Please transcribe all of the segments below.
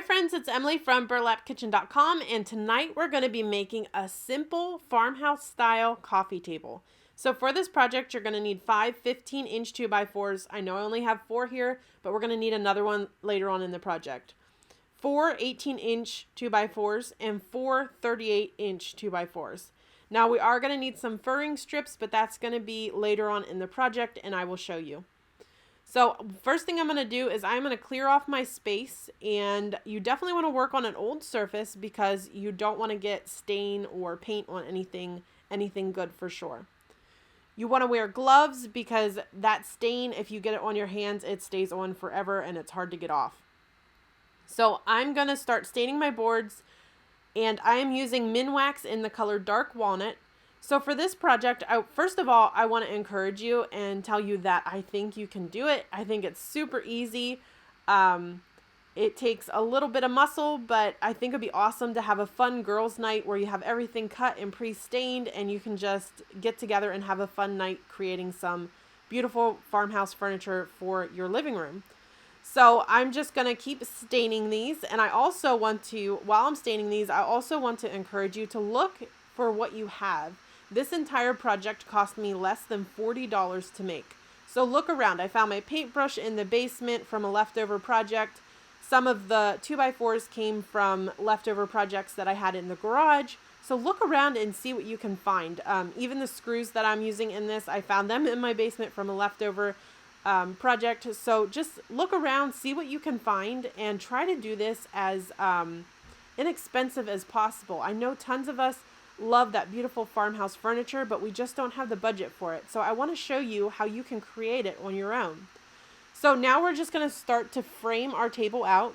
friends, it's Emily from burlapkitchen.com, and tonight we're going to be making a simple farmhouse style coffee table. So for this project, you're going to need 5 15-inch 2x4s. I know I only have 4 here, but we're going to need another one later on in the project. 4 18-inch 2x4s and 4 38-inch 2x4s. Now we are going to need some furring strips, but that's going to be later on in the project, and I will show you. So first thing I'm going to do is I'm going to clear off my space, and you definitely want to work on an old surface because you don't want to get stain or paint on anything good for sure. You want to wear gloves because that stain, if you get it on your hands, it stays on forever and it's hard to get off. So I'm going to start staining my boards, and I am using Minwax in the color Dark Walnut. So for this project, first of all, I want to encourage you and tell you that I think you can do it. I think it's super easy. It takes a little bit of muscle, but I think it'd be awesome to have a fun girls' night where you have everything cut and pre-stained and you can just get together and have a fun night creating some beautiful farmhouse furniture for your living room. So I'm just going to keep staining these, and I also want to, while I'm staining these, I also want to encourage you to look for what you have. This entire project cost me less than $40 to make. So look around. I found my paintbrush in the basement from a leftover project. Some of the 2x4s came from leftover projects that I had in the garage. So look around and see what you can find. Even the screws that I'm using in this, I found them in my basement from a leftover project. So just look around, see what you can find, and try to do this as inexpensive as possible. I know tons of us love that beautiful farmhouse furniture, but we just don't have the budget for it. So I want to show you how you can create it on your own. So now we're just going to start to frame our table out,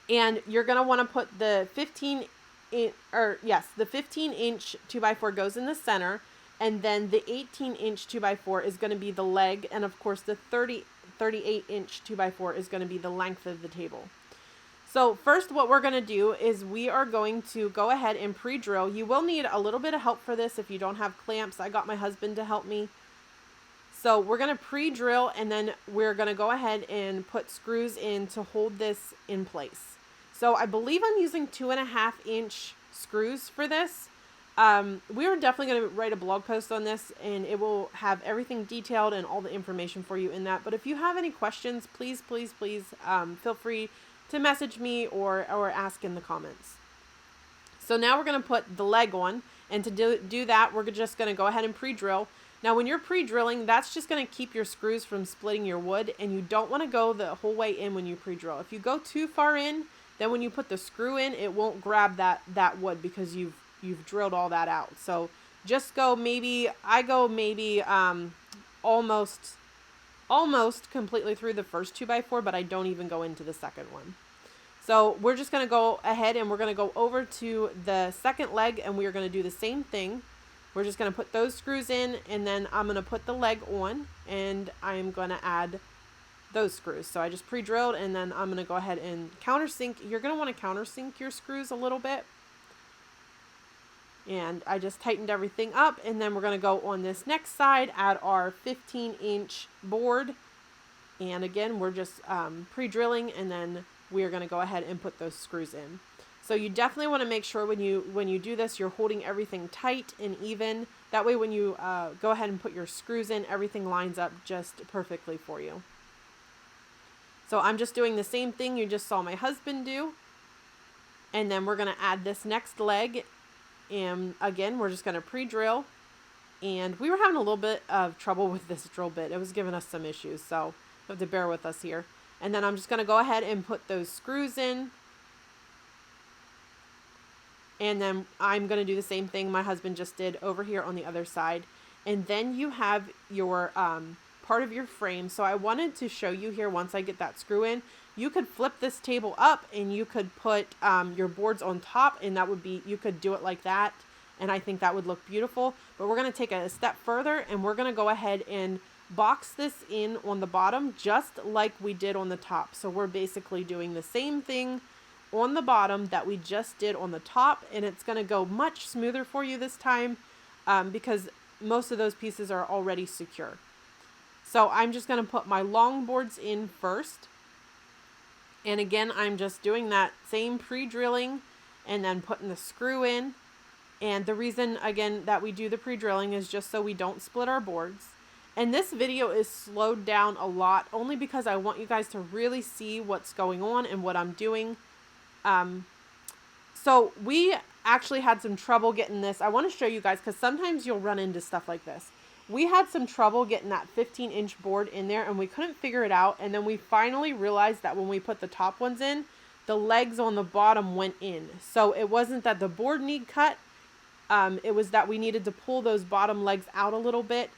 and you're going to want to put the 15-inch 2x4 goes in the center, and then the 18-inch 2x4 is going to be the leg, and of course the 38-inch 2x4 is going to be the length of the table. So first what we're going to do is we are going to go ahead and pre-drill. You will need a little bit of help for this if you don't have clamps. I got my husband to help me. So we're going to pre-drill, and then we're going to go ahead and put screws in to hold this in place. So I believe I'm using 2.5-inch screws for this. We are definitely going to write a blog post on this, and it will have everything detailed and all the information for you in that. But if you have any questions, please feel free to message me or ask in the comments. So now we're going to put the leg on, and to do that, we're just going to go ahead and pre-drill. Now when you're pre-drilling, that's just going to keep your screws from splitting your wood, and you don't want to go the whole way in when you pre-drill. If you go too far in, then when you put the screw in, it won't grab that wood because you've drilled all that out. So just go almost completely through the first 2x4, but I don't even go into the second one. So we're just going to go ahead and we're going to go over to the second leg, and we are going to do the same thing. We're just going to put those screws in, and then I'm going to put the leg on, and I'm going to add those screws. So I just pre-drilled, and then I'm going to go ahead and countersink. You're going to want to countersink your screws a little bit. And I just tightened everything up, and then we're going to go on this next side, add our 15-inch board. And again, we're just pre-drilling, and then we're going to go ahead and put those screws in. So you definitely want to make sure when you do this, you're holding everything tight and even. That way when you go ahead and put your screws in, everything lines up just perfectly for you. So I'm just doing the same thing you just saw my husband do. And then we're going to add this next leg. And again, we're just going to pre-drill. And we were having a little bit of trouble with this drill bit. It was giving us some issues, so you have to bear with us here. And then I'm just going to go ahead and put those screws in. And then I'm going to do the same thing my husband just did over here on the other side. And then you have your part of your frame. So I wanted to show you here, once I get that screw in, you could flip this table up and you could put your boards on top, and that would be, you could do it like that. And I think that would look beautiful. But we're going to take it a step further, and we're going to go ahead and box this in on the bottom just like we did on the top. So we're basically doing the same thing on the bottom that we just did on the top, and it's going to go much smoother for you this time because most of those pieces are already secure. So I'm just going to put my long boards in first, And again, I'm just doing that same pre-drilling and then putting the screw in. And the reason, again, that we do the pre-drilling is just so we don't split our boards. And this video is slowed down a lot only because I want you guys to really see what's going on and what I'm doing. So we actually had some trouble getting this. I want to show you guys because sometimes you'll run into stuff like this. We had some trouble getting that 15-inch board in there and we couldn't figure it out. And then we finally realized that when we put the top ones in, the legs on the bottom went in. So it wasn't that the board need cut. It was that we needed to pull those bottom legs out a little bit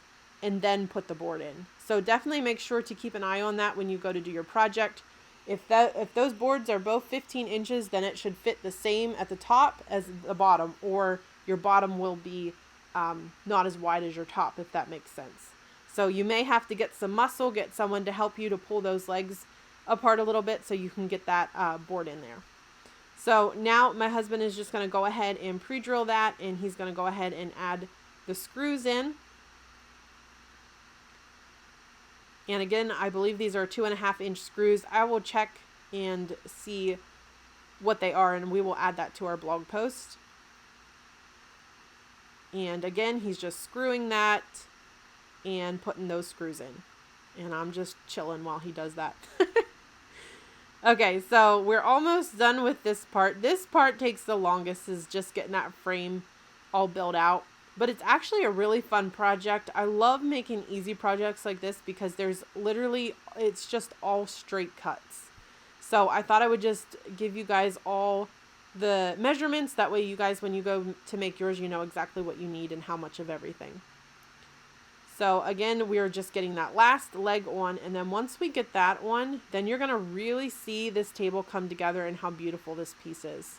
and then put the board in. So definitely make sure to keep an eye on that when you go to do your project. If those boards are both 15 inches, then it should fit the same at the top as the bottom, or your bottom will be not as wide as your top, if that makes sense. So you may have to get some muscle, get someone to help you to pull those legs apart a little bit so you can get that board in there. So now my husband is just going to go ahead and pre-drill that, and he's going to go ahead and add the screws in. And again, I believe these are 2.5-inch screws. I will check and see what they are, and we will add that to our blog post. And again, he's just screwing that and putting those screws in. And I'm just chilling while he does that. Okay, so we're almost done with this part. This part takes the longest, is just getting that frame all built out. But it's actually a really fun project. I love making easy projects like this because it's just all straight cuts. So I thought I would just give you guys all the measurements. That way you guys, when you go to make yours, you know exactly what you need and how much of everything. So again, we are just getting that last leg on, and then once we get that on, then you're going to really see this table come together and how beautiful this piece is.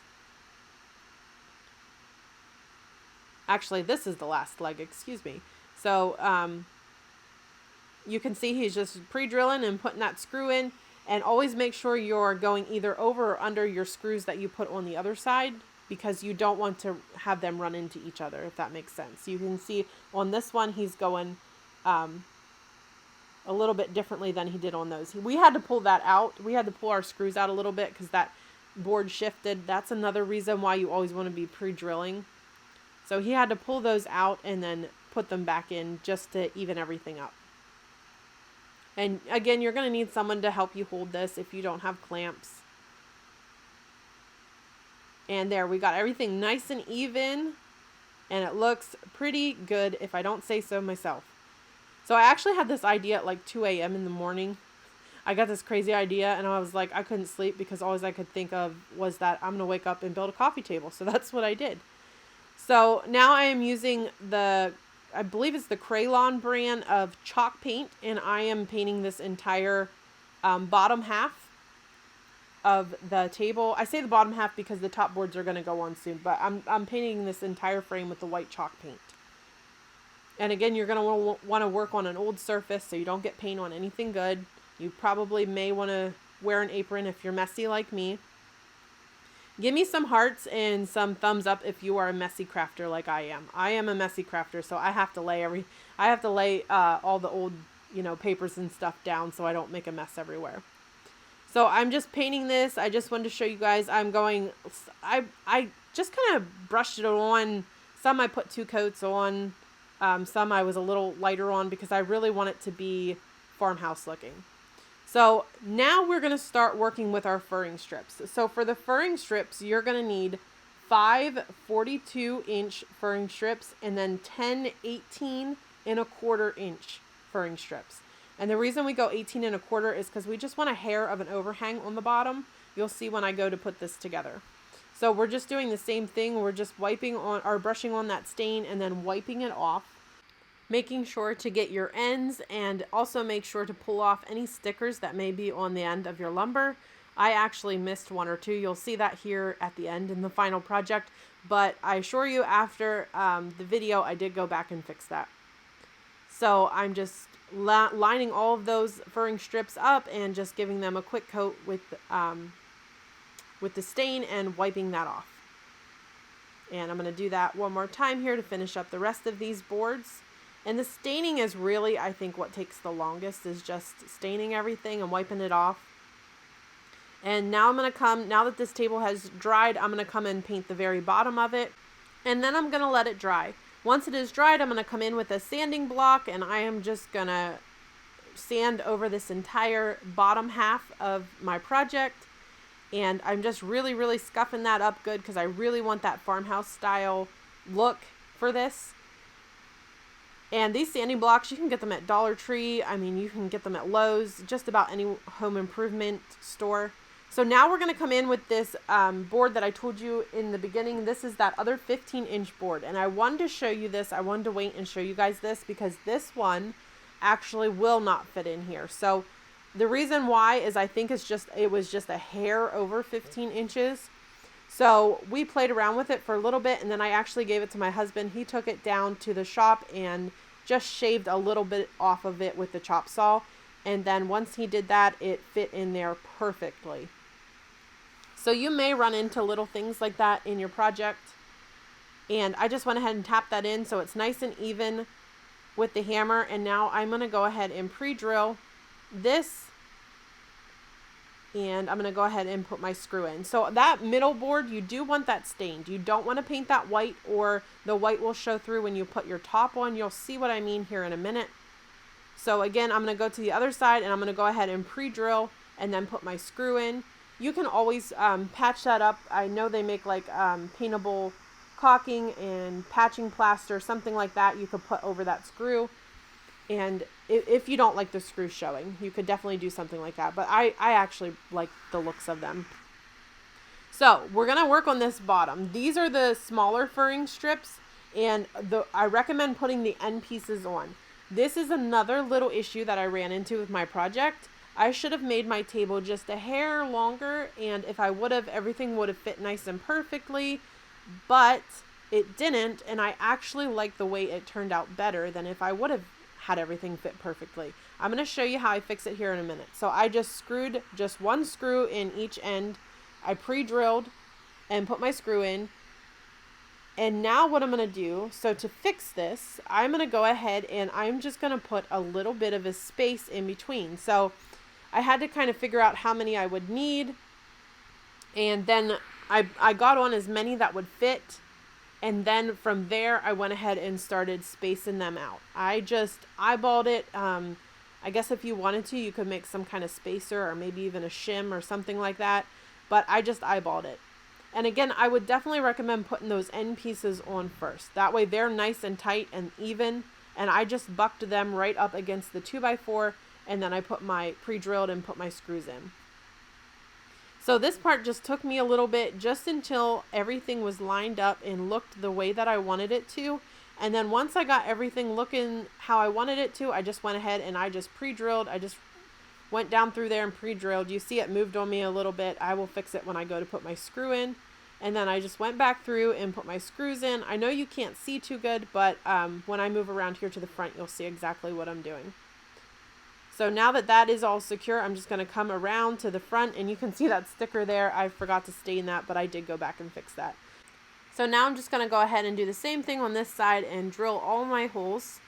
Actually, this is the last leg, excuse me. So you can see he's just pre-drilling and putting that screw in, and always make sure you're going either over or under your screws that you put on the other side, because you don't want to have them run into each other, if that makes sense. You can see on this one, he's going a little bit differently than he did on those. We had to pull that out. We had to pull our screws out a little bit because that board shifted. That's another reason why you always want to be pre-drilling. So he had to pull those out and then put them back in just to even everything up. And again, you're going to need someone to help you hold this if you don't have clamps. And there, we got everything nice and even, and it looks pretty good if I don't say so myself. So I actually had this idea at like 2 a.m. in the morning. I got this crazy idea, and I was like, I couldn't sleep because all I could think of was that I'm going to wake up and build a coffee table. So that's what I did. So now I am using I believe it's the Crayon brand of chalk paint, and I am painting this entire bottom half of the table. I say the bottom half because the top boards are going to go on soon, but I'm painting this entire frame with the white chalk paint. And again, you're going to want to work on an old surface so you don't get paint on anything good. You probably may want to wear an apron if you're messy like me. Give me some hearts and some thumbs up if you are a messy crafter like I am. I am a messy crafter, so I have to lay all the old, papers and stuff down so I don't make a mess everywhere. So I'm just painting this. I just wanted to show you guys. I just kind of brushed it on. Some I put 2 coats on. Some I was a little lighter on because I really want it to be farmhouse looking. So now we're going to start working with our furring strips. So for the furring strips, you're going to need 5 42-inch furring strips and then 10 18.25-inch furring strips. And the reason we go 18.25 is because we just want a hair of an overhang on the bottom. You'll see when I go to put this together. So we're just doing the same thing. We're just brushing on that stain and then wiping it off. Making sure to get your ends, and also make sure to pull off any stickers that may be on the end of your lumber. I actually missed 1 or 2. You'll see that here at the end in the final project. But I assure you, after the video, I did go back and fix that. So I'm just lining all of those furring strips up and just giving them a quick coat with the stain and wiping that off. And I'm going to do that one more time here to finish up the rest of these boards. And the staining is really, I think, what takes the longest, is just staining everything and wiping it off. And now now that this table has dried, I'm going to come and paint the very bottom of it. And then I'm going to let it dry. Once it is dried, I'm going to come in with a sanding block, and I am just going to sand over this entire bottom half of my project. And I'm just really, really scuffing that up good because I really want that farmhouse style look for this. And these sanding blocks, you can get them at Dollar Tree. I mean, you can get them at Lowe's, just about any home improvement store. So now we're going to come in with this board that I told you in the beginning. This is that other 15-inch board. And I wanted to show you this. I wanted to wait and show you guys this because this one actually will not fit in here. So the reason why is I think it was just a hair over 15 inches. So we played around with it for a little bit, and then I actually gave it to my husband. He took it down to the shop and just shaved a little bit off of it with the chop saw. And then once he did that, it fit in there perfectly. So you may run into little things like that in your project. And I just went ahead and tapped that in so it's nice and even with the hammer. And now I'm going to go ahead and pre-drill this. And I'm going to go ahead and put my screw in. So that middle board, you do want that stained. You don't want to paint that white, or the white will show through when you put your top on. You'll see what I mean here in a minute. So again, I'm going to go to the other side, and I'm going to go ahead and pre-drill and then put my screw in. You can always patch that up. I know they make like paintable caulking and patching plaster, something like that you could put over that screw. And if you don't like the screw showing, you could definitely do something like that. But I actually like the looks of them. So we're going to work on this bottom. These are the smaller furring strips, and I recommend putting the end pieces on. This is another little issue that I ran into with my project. I should have made my table just a hair longer, and if I would have, everything would have fit nice and perfectly, but it didn't, and I actually like the way it turned out better than if I would have had everything fit perfectly. I'm going to show you how I fix it here in a minute. So I just screwed just one screw in each end. I pre-drilled and put my screw in. And now what I'm going to do, so to fix this, I'm going to go ahead and I'm just going to put a little bit of a space in between. So I had to kind of figure out how many I would need. And then I got on as many that would fit. And then from there, I went ahead and started spacing them out. I just eyeballed it. I guess if you wanted to, you could make some kind of spacer or maybe even a shim or something like that. But I just eyeballed it. And again, I would definitely recommend putting those end pieces on first. That way they're nice and tight and even. And I just bucked them right up against the 2x4. And then I put my pre-drilled and put my screws in. So this part just took me a little bit, just until everything was lined up and looked the way that I wanted it to. And then once I got everything looking how I wanted it to, I just went ahead and I just pre-drilled. I just went down through there and pre-drilled. You see it moved on me a little bit. I will fix it when I go to put my screw in. And then I just went back through and put my screws in. I know you can't see too good, but when I move around here to the front, you'll see exactly what I'm doing. So now that that is all secure, I'm just going to come around to the front, and you can see that sticker there. I forgot to stain that, but I did go back and fix that. So now I'm just going to go ahead and do the same thing on this side and drill all my holes.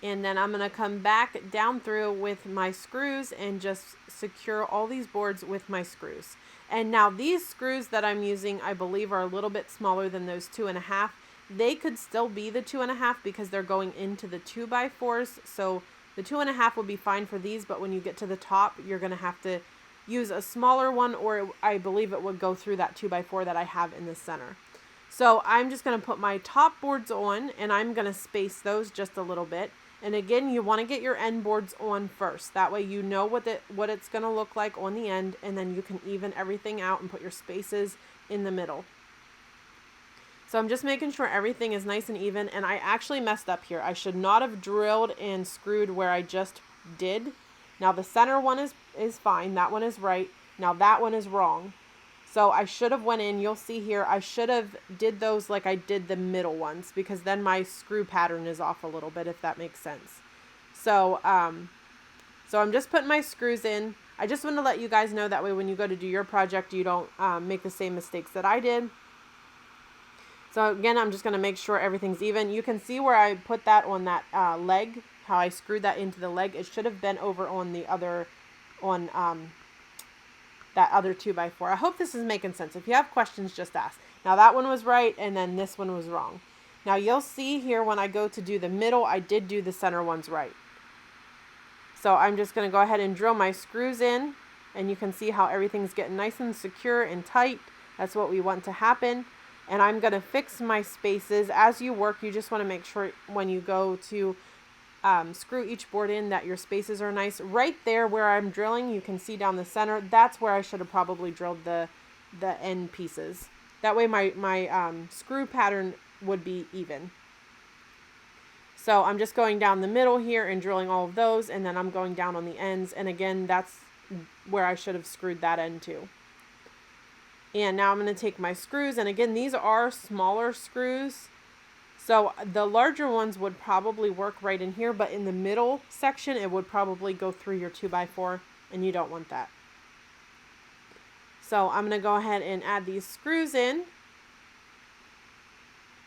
And then I'm going to come back down through with my screws and just secure all these boards with my screws. And now these screws that I'm using, I believe, are a little bit smaller than those 2.5. They could still be the 2.5 because they're going into the 2x4s. So the 2.5 will be fine for these, but when you get to the top, you're going to have to use a smaller one, or I believe it would go through that 2x4 that I have in the center. So I'm just going to put my top boards on, and I'm going to space those just a little bit. And again, you want to get your end boards on first. That way you know what it's going to look like on the end, and then you can even everything out and put your spaces in the middle. So I'm just making sure everything is nice and even, and I actually messed up here. I should not have drilled and screwed where I just did. Now the center one is fine. That one is right. Now that one is wrong. So I should have went in. You'll see here, I should have did those like I did the middle ones, because then my screw pattern is off a little bit, if that makes sense. So I'm just putting my screws in. I just want to let you guys know that way when you go to do your project, you don't make the same mistakes that I did. So again, I'm just going to make sure everything's even. You can see where I put that on that leg, how I screwed that into the leg. It should have been over on the other, that other 2x4. I hope this is making sense. If you have questions, just ask. Now that one was right, and then this one was wrong. Now you'll see here when I go to do the middle, I did do the center ones right. So I'm just going to go ahead and drill my screws in, and you can see how everything's getting nice and secure and tight. That's what we want to happen. And I'm going to fix my spaces. As you work, you just want to make sure when you go to screw each board in that your spaces are nice. Right there where I'm drilling, you can see down the center, that's where I should have probably drilled the end pieces. That way my screw pattern would be even. So I'm just going down the middle here and drilling all of those, and then I'm going down on the ends, and again, that's where I should have screwed that end too. And now I'm going to take my screws, and again, these are smaller screws, so the larger ones would probably work right in here, but in the middle section, it would probably go through your 2x4, and you don't want that. So I'm going to go ahead and add these screws in.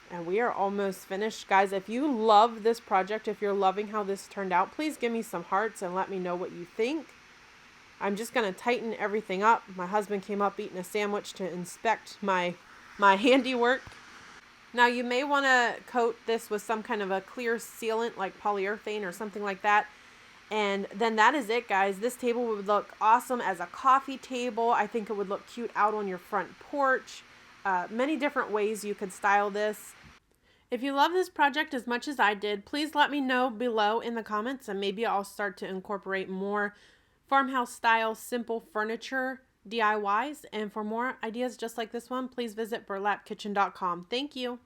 And we are almost finished. Guys, if you love this project, if you're loving how this turned out, please give me some hearts and let me know what you think. I'm just going to tighten everything up. My husband came up eating a sandwich to inspect my handiwork. Now you may want to coat this with some kind of a clear sealant like polyurethane or something like that. And then that is it, guys. This table would look awesome as a coffee table. I think it would look cute out on your front porch. Many different ways you could style this. If you love this project as much as I did, please let me know below in the comments, and maybe I'll start to incorporate more farmhouse style simple furniture DIYs. And for more ideas just like this one, please visit burlapkitchen.com. Thank you.